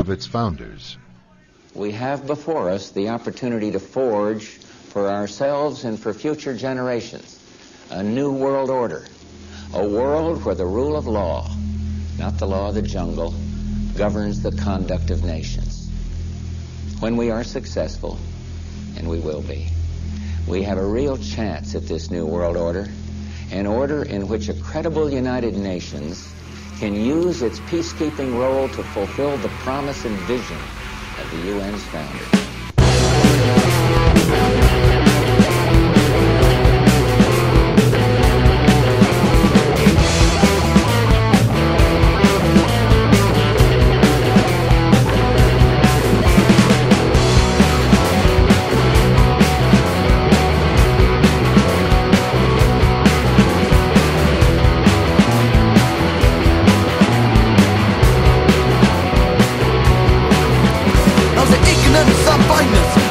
of its founders. We have before us the opportunity to forge for ourselves and for future generations a new world order, a world where the rule of law, not the law of the jungle, governs the conduct of nations. When we are successful, and we will be, we have a real chance at this new world order, an order in which a credible United Nations can use its peacekeeping role to fulfill the promise and vision of the UN's founders.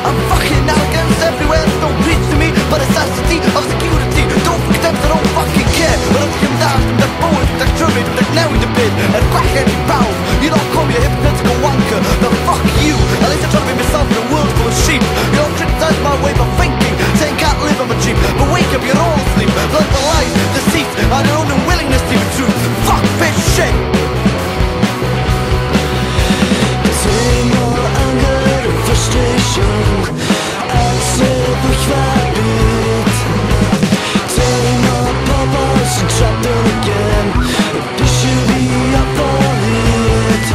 I'm fucking arrogance everywhere, don't preach to me, but necessity of security. Don't forget them, so don't fucking care. But I'll come down from the bones, the jury, the now in the bid, and crack every pound. You don't call me a hypocritical wanker, the fuck you. At least I try to be myself in a world full of sheep. You don't criticize my way of thinking, saying can't live on a dream. But wake up, you're all asleep, like the lies, deceit, and your own unwillingness to be true. Fuck bitch shit. Frustration, absolut kvärbit. Take my papas and trap them again. Det should be up for it.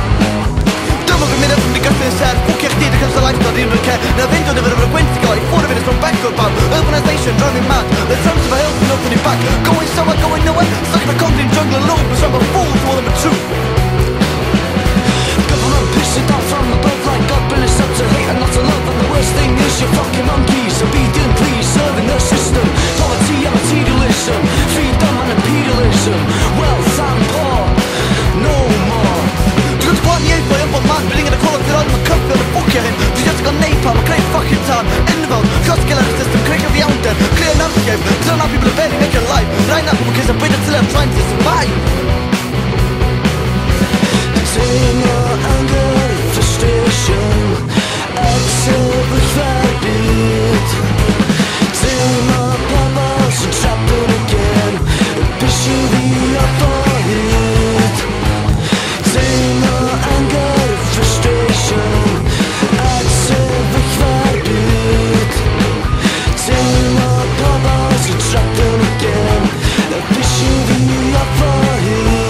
Dumma för mina som lyckas med en sär. Fokuserar tid, det kanske är lifestyle, det är inte care. När vinter över över Wednesday guy, 4 minutes from back up out. Urbanization, driving mad. The terms of a health and nothing in back. Going somewhere, going nowhere. Stuck in a concrete jungle alone. But some are fools, more than the truth. Government pissing down from above like God, but it's up to hate and not to love. And the worst thing is you fucking monkeys. Obedient, please, serving the system. Poverty and materialism, freedom and imperialism. Wealth and poor, no more. Du kan inte vara en hjälp och en man. Vill ingen kolla till alla med kaffe eller fuckar in. Du just ska napalm och kräk fucking town. Invald, kostskillar system, kräk av hjärtan. Clear landscape, tell now people are better make a life. Right now people kiss a bit until I'm trying to survive. Take my anger, frustration, absolut kvärbit. Take my papas and trap it again. Det should be up for it. Take my anger, frustration, absolut kvärbit. Take my papas and trap it again. Det should be up for it.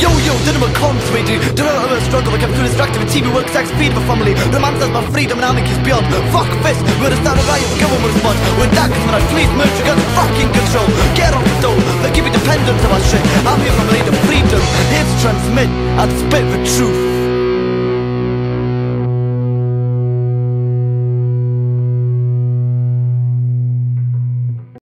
Yo, det är något konstigt. Du hör över struggle with capital distracted with TV work, sex, feed of a family. Romances my freedom and anarchy's beyond. Fuck this, we're the start of riot, the government response. We're daggers when I fleet merge, you got fucking control. Get off the door, they keep you dependent on my shit. I'm here from a lead of freedom, here to transmit and spit the truth.